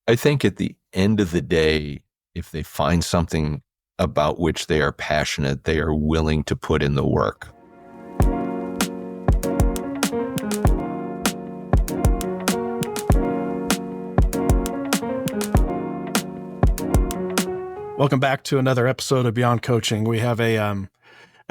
I think at the end of the day, if they find something about which they are passionate, they are willing to put in the work. Welcome back to another episode of Beyond Coaching. We have a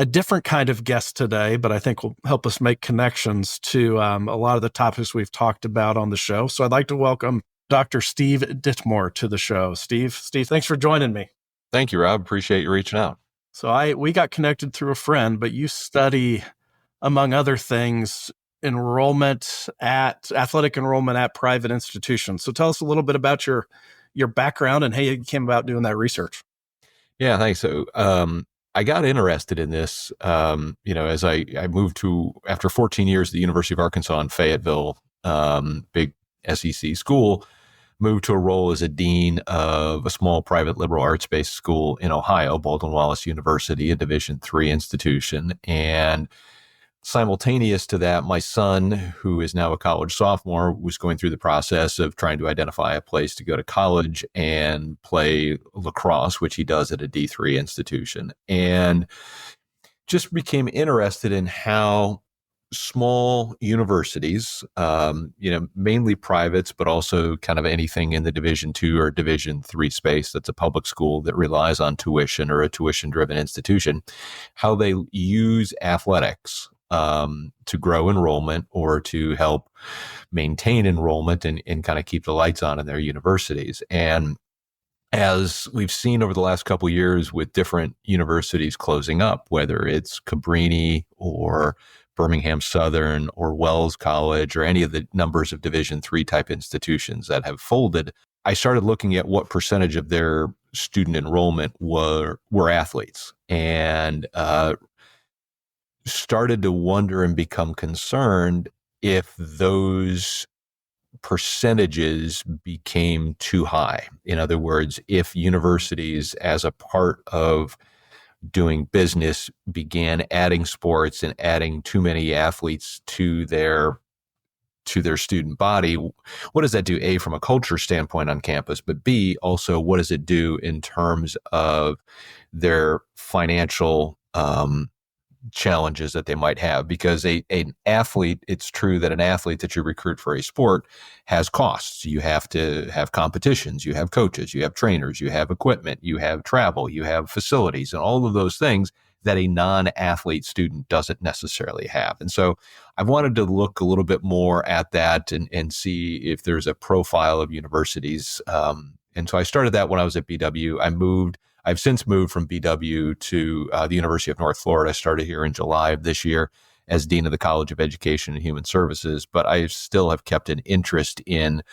different kind of guest today, but I think will help us make connections to a lot of the topics we've talked about on the show. So I'd like to welcome Dr. Steve Dittmore to the show. Steve, thanks for joining me. Thank you, Rob. Appreciate you reaching out. So we got connected through a friend, but you study, among other things, athletic enrollment at private institutions. So tell us a little bit about your background and how you came about doing that research. Yeah, thanks. So I got interested in this, as I moved to, after 14 years at the University of Arkansas in Fayetteville, big SEC school, moved to a role as a dean of a small private liberal arts-based school in Ohio, Baldwin-Wallace University, a Division III institution. And simultaneous to that, my son, who is now a college sophomore, was going through the process of trying to identify a place to go to college and play lacrosse, which he does at a D3 institution, and just became interested in how small universities, mainly privates, but also kind of anything in the Division II or Division III space that's a public school that relies on tuition or a tuition-driven institution, how they use athletics to grow enrollment or to help maintain enrollment and kind of keep the lights on in their universities. And as we've seen over the last couple of years with different universities closing up, whether it's Cabrini or Birmingham Southern or Wells College or any of the numbers of Division III type institutions that have folded, I started looking at what percentage of their student enrollment were athletes, and started to wonder and become concerned if those percentages became too high. In other words, if universities, as a part of doing business, began adding sports and adding too many athletes to their student body, what does that do? A, from a culture standpoint on campus, but B, also what does it do in terms of their financial challenges that they might have? Because an athlete, it's true that an athlete that you recruit for a sport has costs. You have to have competitions, you have coaches, you have trainers, you have equipment, you have travel, you have facilities, and all of those things that a non-athlete student doesn't necessarily have. And so I've wanted to look a little bit more at that and see if there's a profile of universities. And so I started that when I was at BW. I've since moved from BW to the University of North Florida. I started here in July of this year as Dean of the College of Education and Human Services, but I still have kept an interest in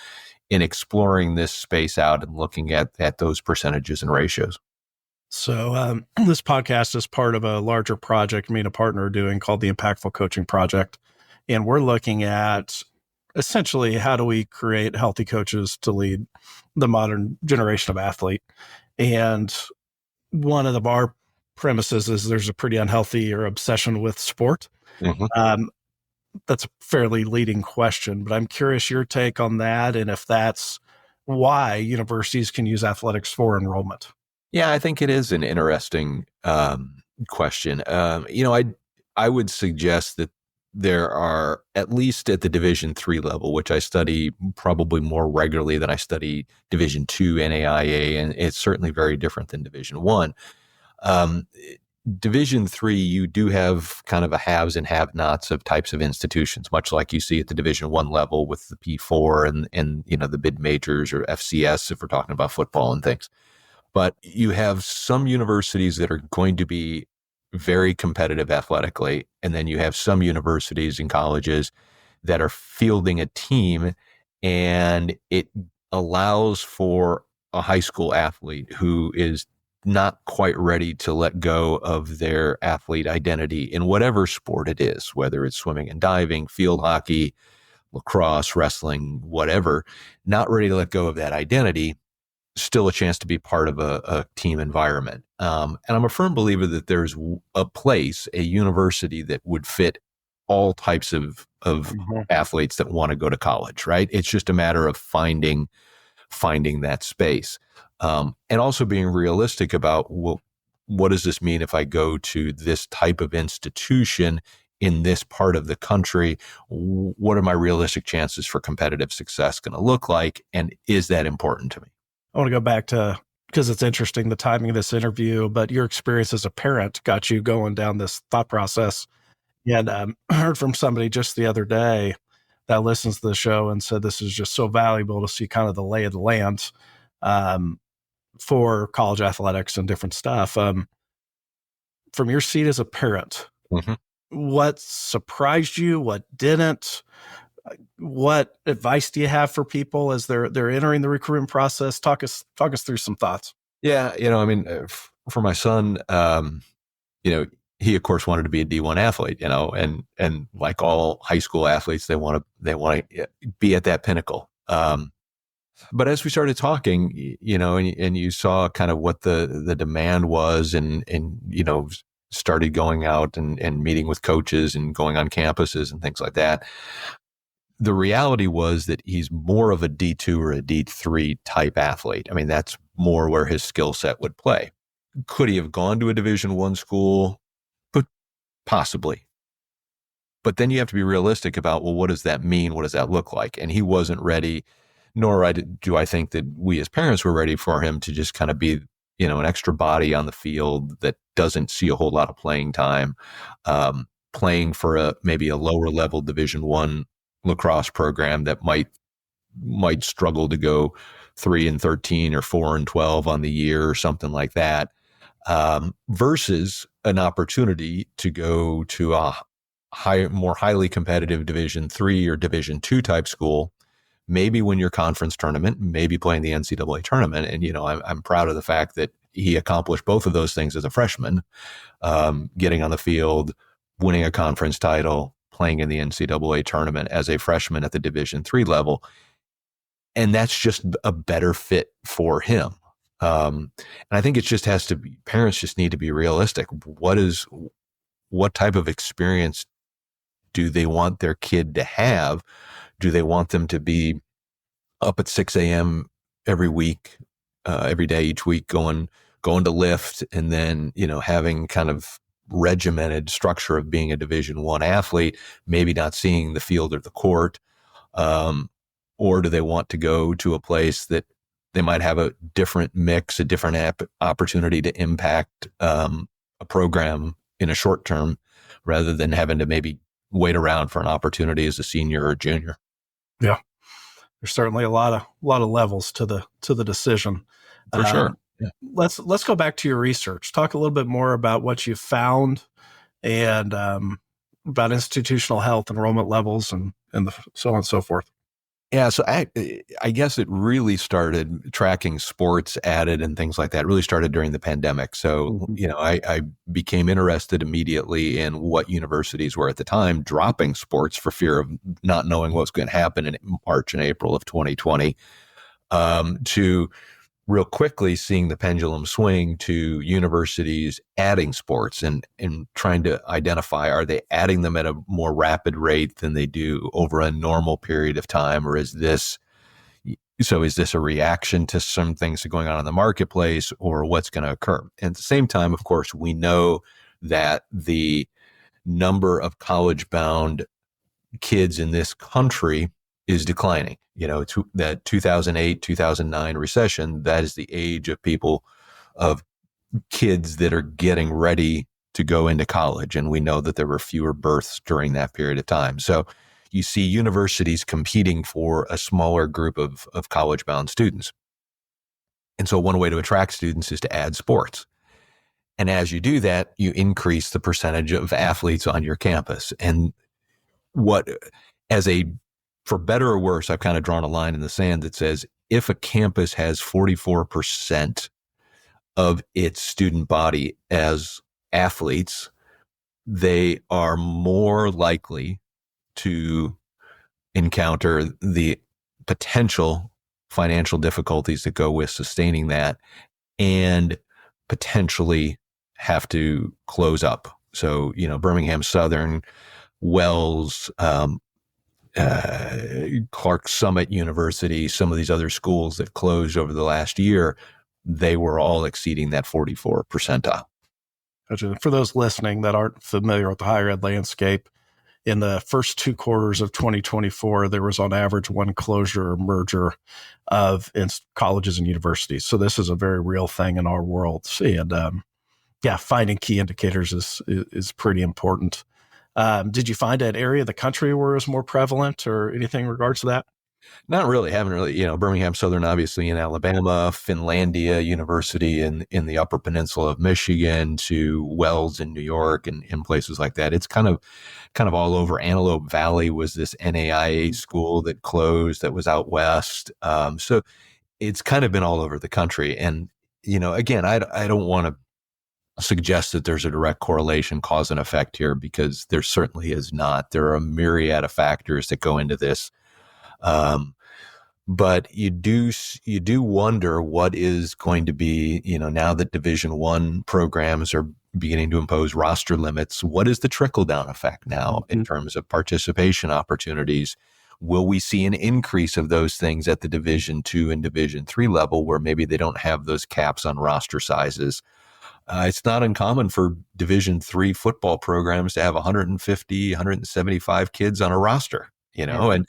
exploring this space out and looking at those percentages and ratios. So this podcast is part of a larger project me and a partner are doing called the Impactful Coaching Project. And we're looking at essentially how do we create healthy coaches to lead the modern generation of athlete. And one of our premises is there's a pretty unhealthy or obsession with sport. Mm-hmm. That's a fairly leading question, but I'm curious your take on that and if that's why universities can use athletics for enrollment. Yeah, I think it is an interesting question. I would suggest that there are, at least at the Division III level, which I study probably more regularly than I study Division II NAIA, and it's certainly very different than Division I. Division III, you do have kind of a haves and have-nots of types of institutions, much like you see at the Division I level with the P4 and the mid majors or FCS, if we're talking about football and things. But you have some universities that are going to be very competitive athletically, and then you have some universities and colleges that are fielding a team, and it allows for a high school athlete who is not quite ready to let go of their athlete identity in whatever sport it is, whether it's swimming and diving, field hockey, lacrosse, wrestling, whatever, not ready to let go of that identity, still a chance to be part of a team environment. And I'm a firm believer that there's a university that would fit all types of mm-hmm. athletes that want to go to college, right? It's just a matter of finding finding that space. And also being realistic about, well, what does this mean if I go to this type of institution in this part of the country? What are my realistic chances for competitive success going to look like? And is that important to me? I want to go back to, because it's interesting, the timing of this interview, but your experience as a parent got you going down this thought process. And I heard from somebody just the other day that listens to the show and said this is just so valuable to see kind of the lay of the land for college athletics and different stuff. From your seat as a parent, Mm-hmm. what surprised you? What didn't? What advice do you have for people as they're entering the recruitment process? Talk us through some thoughts. Yeah, I mean, for my son, he of course wanted to be a D1 athlete, and like all high school athletes, they want to be at that pinnacle. But as we started talking, and you saw kind of what the demand was, and started going out and meeting with coaches and going on campuses and things like that. The reality was that he's more of a D2 or a D3 type athlete. I mean, that's more where his skill set would play. Could he have gone to a Division I school? But possibly. But then you have to be realistic about, well, what does that mean? What does that look like? And he wasn't ready, nor do I think that we as parents were ready for him to just kind of be, an extra body on the field that doesn't see a whole lot of playing time, playing for maybe a lower level Division I lacrosse program that might struggle to go 3-13 or 4-12 on the year or something like that, versus an opportunity to go to a more highly competitive Division III or Division II type school, maybe win your conference tournament, maybe playing the NCAA tournament. And, I'm proud of the fact that he accomplished both of those things as a freshman, getting on the field, winning a conference title, playing in the NCAA tournament as a freshman at the Division III level. And that's just a better fit for him. And I think it just has to be, parents just need to be realistic. What type of experience do they want their kid to have? Do they want them to be up at 6 a.m. every week, every day, each week, going to lift, and then, having kind of regimented structure of being a Division I athlete, maybe not seeing the field or the court? Or do they want to go to a place that they might have a different mix, a different opportunity to impact a program in a short term, rather than having to maybe wait around for an opportunity as a senior or junior? Yeah, there's certainly a lot of levels to the decision. For sure. Yeah. Let's go back to your research. Talk a little bit more about what you found and about institutional health, enrollment levels, and so on and so forth. Yeah, so I guess it really started, tracking sports added and things like that, really started during the pandemic. So, I became interested immediately in what universities were at the time dropping sports for fear of not knowing what's going to happen in March and April of 2020, to real quickly seeing the pendulum swing to universities adding sports and trying to identify, are they adding them at a more rapid rate than they do over a normal period of time? Or is this a reaction to some things going on in the marketplace, or what's going to occur? And at the same time, of course, we know that the number of college-bound kids in this country is declining. It's that 2008, 2009 recession. That is the age of kids that are getting ready to go into college. And we know that there were fewer births during that period of time. So you see universities competing for a smaller group of college-bound students. And so one way to attract students is to add sports. And as you do that, you increase the percentage of athletes on your campus. And for better or worse, I've kind of drawn a line in the sand that says, if a campus has 44% of its student body as athletes, they are more likely to encounter the potential financial difficulties that go with sustaining that, and potentially have to close up. So, Birmingham Southern, Wells, Clark Summit University, some of these other schools that closed over the last year, they were all exceeding that 44 percentile. For those listening that aren't familiar with the higher ed landscape, in the first 2 quarters of 2024, there was on average one closure or merger of colleges and universities. So this is a very real thing in our world. And finding key indicators is pretty important. Did you find an area of the country where it was more prevalent or anything in regards to that? Not really. Haven't really, Birmingham Southern, obviously in Alabama, Finlandia University in the Upper Peninsula of Michigan, to Wells in New York, and in places like that. It's kind of all over. Antelope Valley was this NAIA school that closed that was out west. So it's kind of been all over the country. And, again, I don't want to suggest that there's a direct correlation, cause and effect here, because there certainly is not. There are a myriad of factors that go into this. But you do wonder what is going to be, now that Division I programs are beginning to impose roster limits, what is the trickle down effect now in terms of participation opportunities? Will we see an increase of those things at the Division II and Division III level, where maybe they don't have those caps on roster sizes? It's not uncommon for Division III football programs to have 150, 175 kids on a roster, and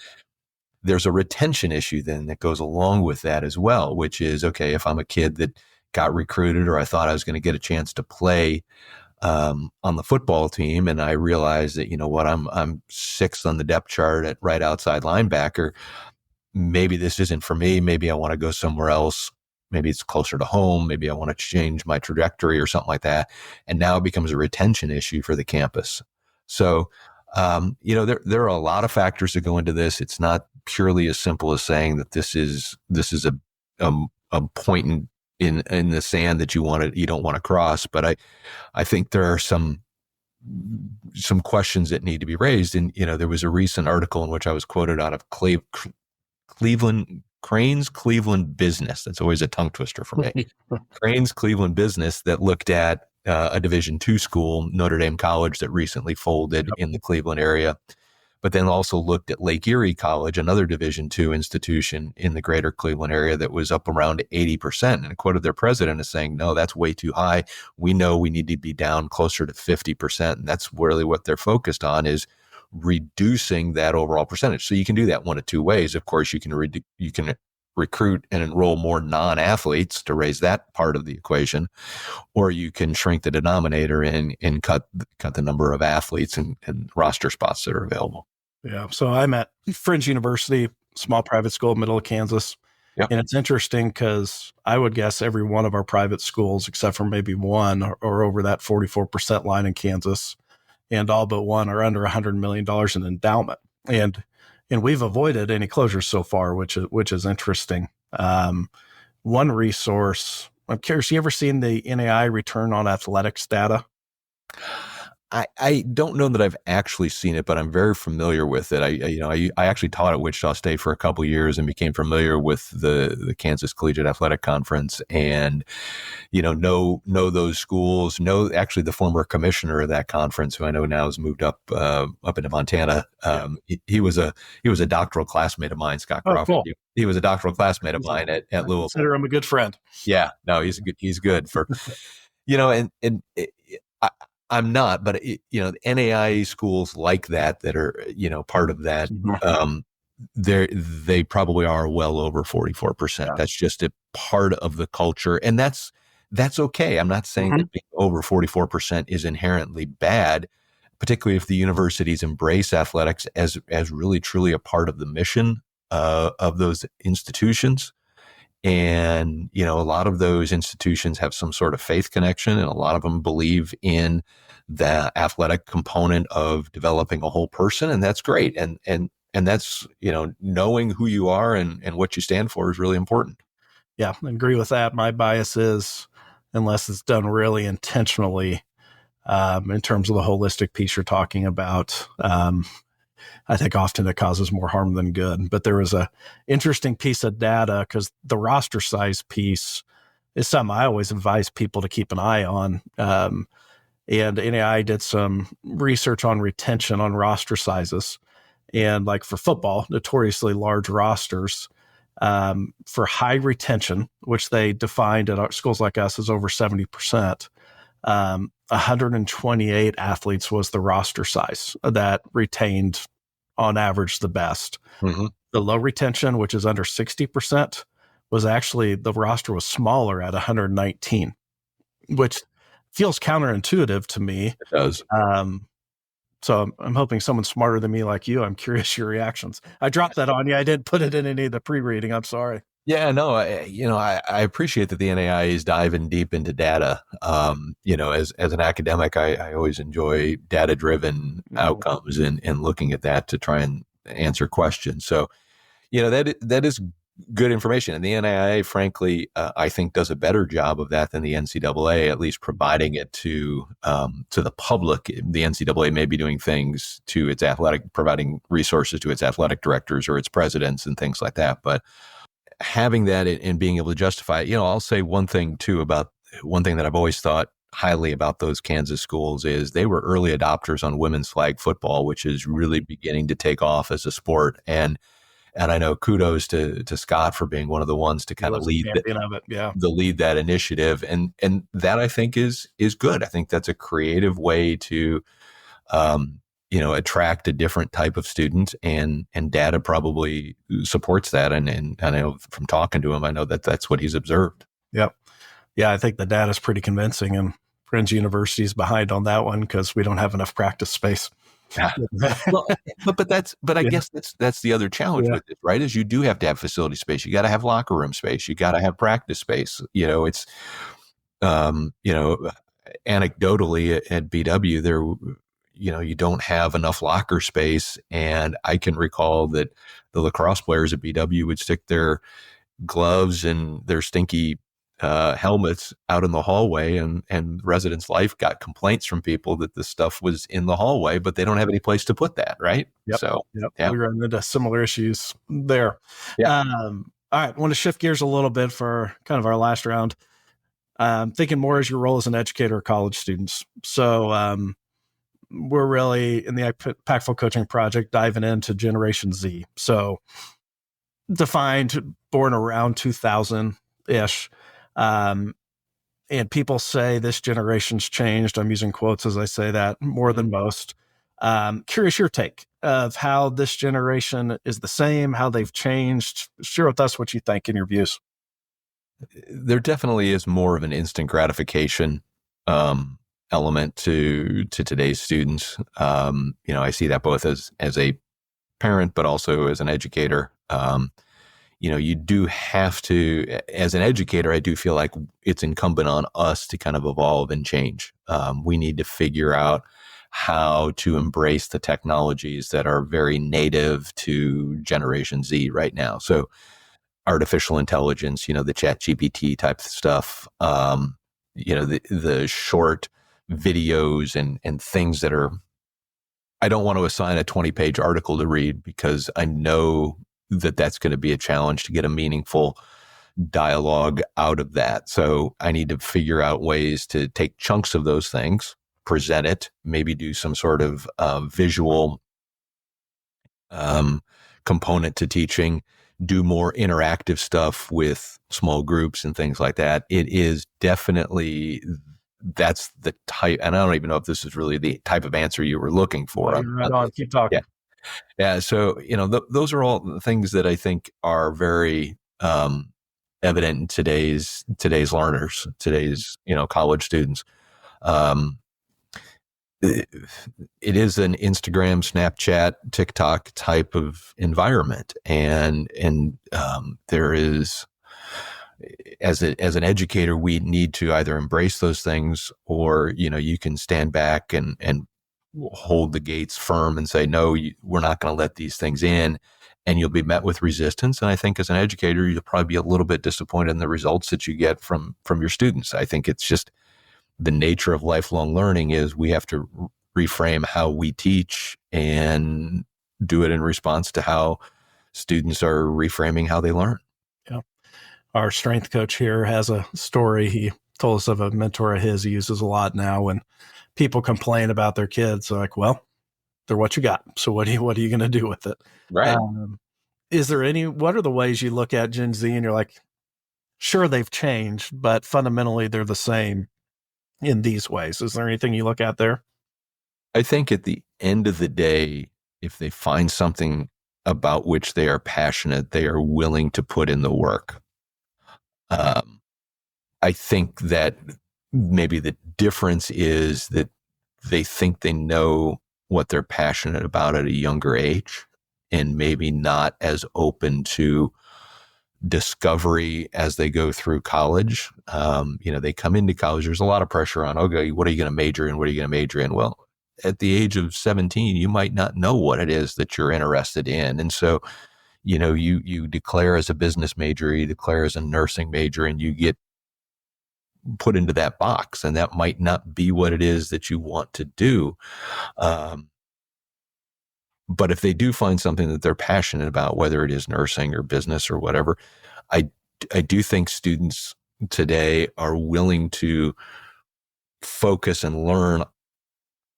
there's a retention issue then that goes along with that as well, which is, okay, if I'm a kid that got recruited, or I thought I was going to get a chance to play on the football team, and I realize that, I'm sixth on the depth chart at right outside linebacker, maybe this isn't for me. Maybe I want to go somewhere else. Maybe it's closer to home. Maybe I want to change my trajectory or something like that. And now it becomes a retention issue for the campus. So, there are a lot of factors that go into this. It's not purely as simple as saying that this is a point in the sand that you don't want to cross. But I think there are some questions that need to be raised. And, there was a recent article in which I was quoted out of Crane's Cleveland Business. That's always a tongue twister for me. Crane's Cleveland Business, that looked at a Division II school, Notre Dame College, that recently folded in the Cleveland area, but then also looked at Lake Erie College, another Division II institution in the greater Cleveland area that was up around 80%, and quoted their president as saying, no, that's way too high. We know we need to be down closer to 50%. And that's really what they're focused on, is reducing that overall percentage. So you can do that one of two ways. Of course, you can recruit and enroll more non-athletes to raise that part of the equation, or you can shrink the denominator and cut the number of athletes and roster spots that are available. Yeah. So I'm at Fringe University, small private school, middle of Kansas. Yep. And it's interesting because I would guess every one of our private schools, except for maybe one, are over that 44% line in Kansas, and all but one are under $100 million in endowment. And we've avoided any closures so far, which is interesting. One resource, I'm curious, you ever seen the NAI return on athletics data? I don't know that I've actually seen it, but I'm very familiar with it. I actually taught at Wichita State for a couple of years and became familiar with the Kansas Collegiate Athletic Conference, and know those schools. Know actually the former commissioner of that conference, who I know now has moved up into Montana. He was a doctoral classmate of mine, Scott Crawford. Cool. He was a doctoral classmate of mine at Louisville. I consider him a good friend. Yeah, no, he's good for I'm not, but NAIA schools like that are, part of that, they probably are well over 44%. Yeah. That's just a part of the culture, and that's okay. I'm not saying that being over 44% is inherently bad, particularly if the universities embrace athletics as really truly a part of the mission of those institutions. And, a lot of those institutions have some sort of faith connection, and a lot of them believe in the athletic component of developing a whole person. And that's great. And that's, knowing who you are and what you stand for is really important. Yeah, I agree with that. My bias is, unless it's done really intentionally, in terms of the holistic piece you're talking about, I think often it causes more harm than good. But there was a interesting piece of data, because the roster size piece is something I always advise people to keep an eye on. And NAI did some research on retention on roster sizes. And like for football, notoriously large rosters, for high retention, which they defined at our schools like us as over 70%, 128 athletes was the roster size that retained on average the best. Mm-hmm. The low retention, which is under 60%, was actually the roster was smaller at 119, which feels counterintuitive to me. It does. So I'm hoping someone smarter than me like you. I'm curious your reactions. I dropped that on you. I didn't put it in any of the pre-reading. I'm sorry. Yeah, no, I appreciate that the NAI is diving deep into data. As an academic, I always enjoy data-driven outcomes and looking at that to try and answer questions. So, that is good information. And the NAIA, frankly, I think does a better job of that than the NCAA, at least providing it to the public. The NCAA may be doing things to its providing resources to its athletic directors or its presidents and things like that. But having that and being able to justify it, I'll say one thing too about one thing that I've always thought highly about those Kansas schools is they were early adopters on women's flag football, which is really beginning to take off as a sport. And I know kudos to Scott for being one of the ones to kind of lead of it. Yeah. lead that initiative. And that I think is good. I think that's a creative way to, attract a different type of student, and data probably supports that. And I know from talking to him, I know that that's what he's observed. Yep. Yeah. I think the data is pretty convincing, and Fringe University is behind on that one because we don't have enough practice space. Well, but I guess that's the other challenge with it, right? Is you do have to have facility space. You got to have locker room space. You got to have practice space. It's, anecdotally at BW there, you don't have enough locker space. And I can recall that the lacrosse players at BW would stick their gloves and their stinky helmets out in the hallway, and residents' life got complaints from people that this stuff was in the hallway, but they don't have any place to put that, right? Yep. So yeah. We run into similar issues there. Yeah. All right. I want to shift gears a little bit for kind of our last round. Thinking more as your role as an educator of college students. So we're really in the Impactful Coaching Project diving into Generation Z. So defined, born around 2000-ish. And people say this generation's changed. I'm using quotes as I say that more than most. Curious your take of how this generation is the same, how they've changed. Share with us what you think in your views. There definitely is more of an instant gratification element to today's students. I see that both as a parent, but also as an educator. You do have to, as an educator, I do feel like it's incumbent on us to kind of evolve and change. We need to figure out how to embrace the technologies that are very native to Generation Z right now. So artificial intelligence, the chat GPT type stuff, the short videos and things that are, I don't want to assign a 20-page article to read because I know that that's going to be a challenge to get a meaningful dialogue out of that. So I need to figure out ways to take chunks of those things, present it, maybe do some sort of visual component to teaching, do more interactive stuff with small groups and things like that. It is definitely, that's the type, and I don't even know if this is really the type of answer you were looking for. Right on. Keep talking. Yeah. So, those are all the things that I think are very evident in today's learners, today's, college students. It is an Instagram, Snapchat, TikTok type of environment. And there is, as an educator, we need to either embrace those things or, you can stand back and hold the gates firm and say, no, we're not going to let these things in, and you'll be met with resistance. And I think as an educator, you'll probably be a little bit disappointed in the results that you get from your students. I think it's just the nature of lifelong learning is we have to reframe how we teach and do it in response to how students are reframing how they learn. Yeah. Our strength coach here has a story. He told us of a mentor of his he uses a lot now when people complain about their kids. They're like, well, they're what you got. So what are you going to do with it? Right. Um, what are the ways you look at Gen Z and you're like, sure, they've changed, but fundamentally they're the same in these ways? Is there anything you look at there? I think at the end of the day, if they find something about which they are passionate, they are willing to put in the work. Um, I think that maybe the difference is that they think they know what they're passionate about at a younger age and maybe not as open to discovery as they go through college. They come into college, there's a lot of pressure on, okay, what are you going to major in? What are you going to major in? Well, at the age of 17, you might not know what it is that you're interested in. And so, you declare as a business major, you declare as a nursing major, and you get put into that box, and that might not be what it is that you want to do. But if they do find something that they're passionate about, whether it is nursing or business or whatever, I, I do think students today are willing to focus and learn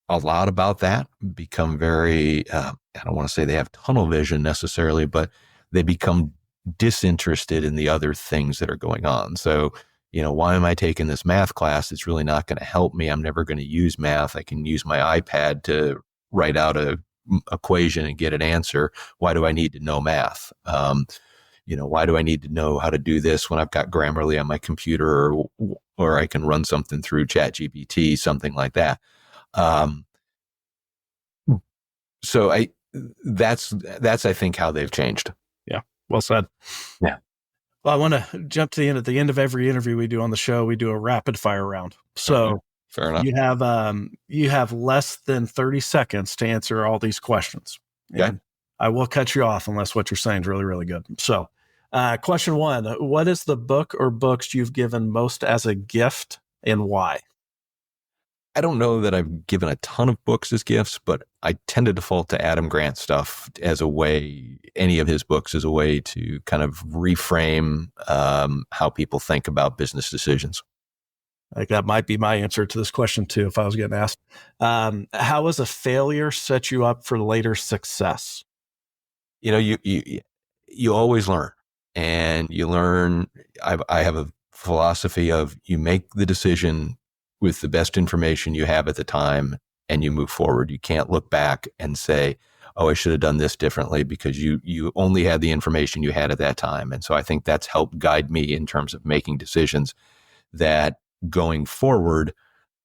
a lot about that, become very, I don't want to say they have tunnel vision necessarily, but they become disinterested in the other things that are going on. So, why am I taking this math class? It's really not going to help me. I'm never going to use math. I can use my iPad to write out a equation and get an answer. Why do I need to know math? Why do I need to know how to do this when I've got Grammarly on my computer, or I can run something through ChatGPT, something like that. So that's I think how they've changed. Yeah. Well said. Yeah. Well, I want to jump to the end. At the end of every interview we do on the show, we do a rapid fire round. So fair enough. You have less than 30 seconds to answer all these questions. Okay. And I will cut you off unless what you're saying is really, really good. So, question one, what is the book or books you've given most as a gift and why? I don't know that I've given a ton of books as gifts, but I tend to default to Adam Grant stuff as a way, any of his books as a way to kind of reframe how people think about business decisions. I think that might be my answer to this question too, if I was getting asked. How has a failure set you up for later success? You always learn, and you learn. I have a philosophy of you make the decision with the best information you have at the time, and you move forward. You can't look back and say, oh, I should have done this differently, because you only had the information you had at that time. And so I think that's helped guide me in terms of making decisions that going forward,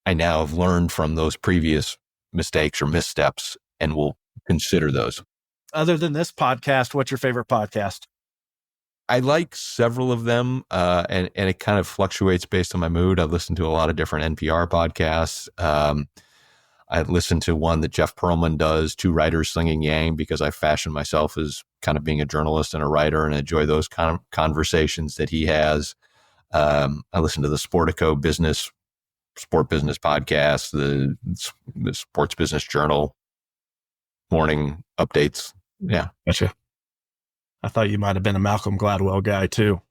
I now have learned from those previous mistakes or missteps and will consider those. Other than this podcast, what's your favorite podcast? I like several of them, and it kind of fluctuates based on my mood. I listen to a lot of different NPR podcasts. I listen to one that Jeff Pearlman does, Two Writers Slinging Yang, because I fashion myself as kind of being a journalist and a writer, and enjoy those kind of conversations that he has. I listen to the Sportico sport business podcast, the Sports Business Journal morning updates. Yeah. Gotcha. I thought you might have been a Malcolm Gladwell guy too.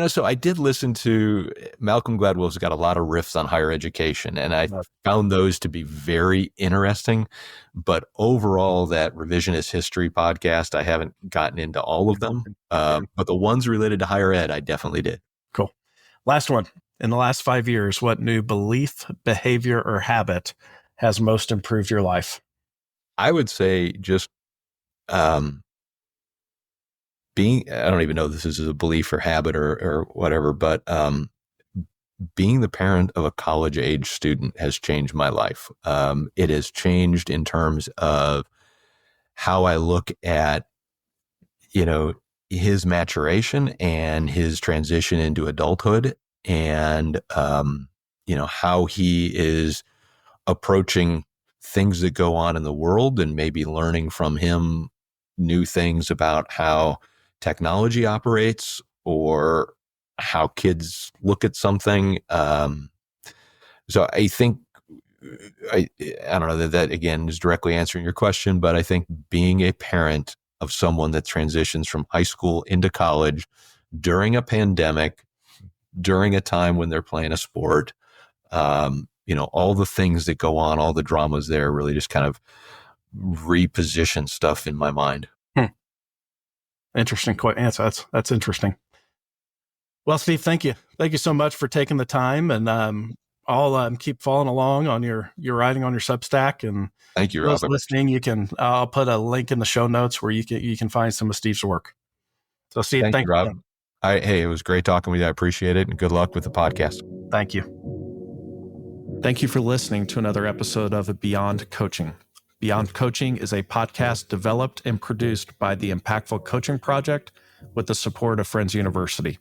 So I did listen to Malcolm Gladwell's got a lot of riffs on higher education, and I found those to be very interesting. But overall, that revisionist history podcast, I haven't gotten into all of them. But the ones related to higher ed, I definitely did. Cool. Last one. In the last 5 years, what new belief, behavior, or habit has most improved your life? I would say just I don't even know if this is a belief or habit or whatever, but being the parent of a college age student has changed my life. It has changed in terms of how I look at, his maturation and his transition into adulthood, and, how he is approaching things that go on in the world, and maybe learning from him new things about how technology operates or how kids look at something. So I think, I don't know that again is directly answering your question, but I think being a parent of someone that transitions from high school into college during a pandemic, during a time when they're playing a sport, all the things that go on, all the dramas there really just kind of reposition stuff in my mind. Interesting answer. That's interesting. Well, Steve, thank you. Thank you so much for taking the time, and I'll keep following along on your writing on your Substack. And Thank you, those Rob. listening, you can I'll put a link in the show notes where you can find some of Steve's work. So, Steve, Thank thank you, Rob. you. Hey, it was great talking with you. I appreciate it, and good luck with the podcast. Thank you. Thank you for listening to another episode of Beyond Coaching. Beyond Coaching is a podcast developed and produced by the Impactful Coaching Project with the support of Friends University.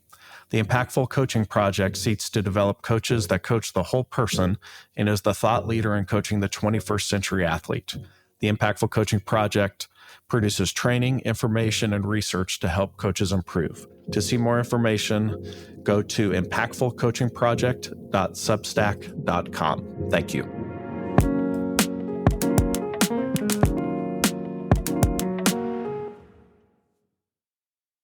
The Impactful Coaching Project seeks to develop coaches that coach the whole person and is the thought leader in coaching the 21st century athlete. The Impactful Coaching Project produces training, information, and research to help coaches improve. To see more information, go to impactfulcoachingproject.substack.com. Thank you.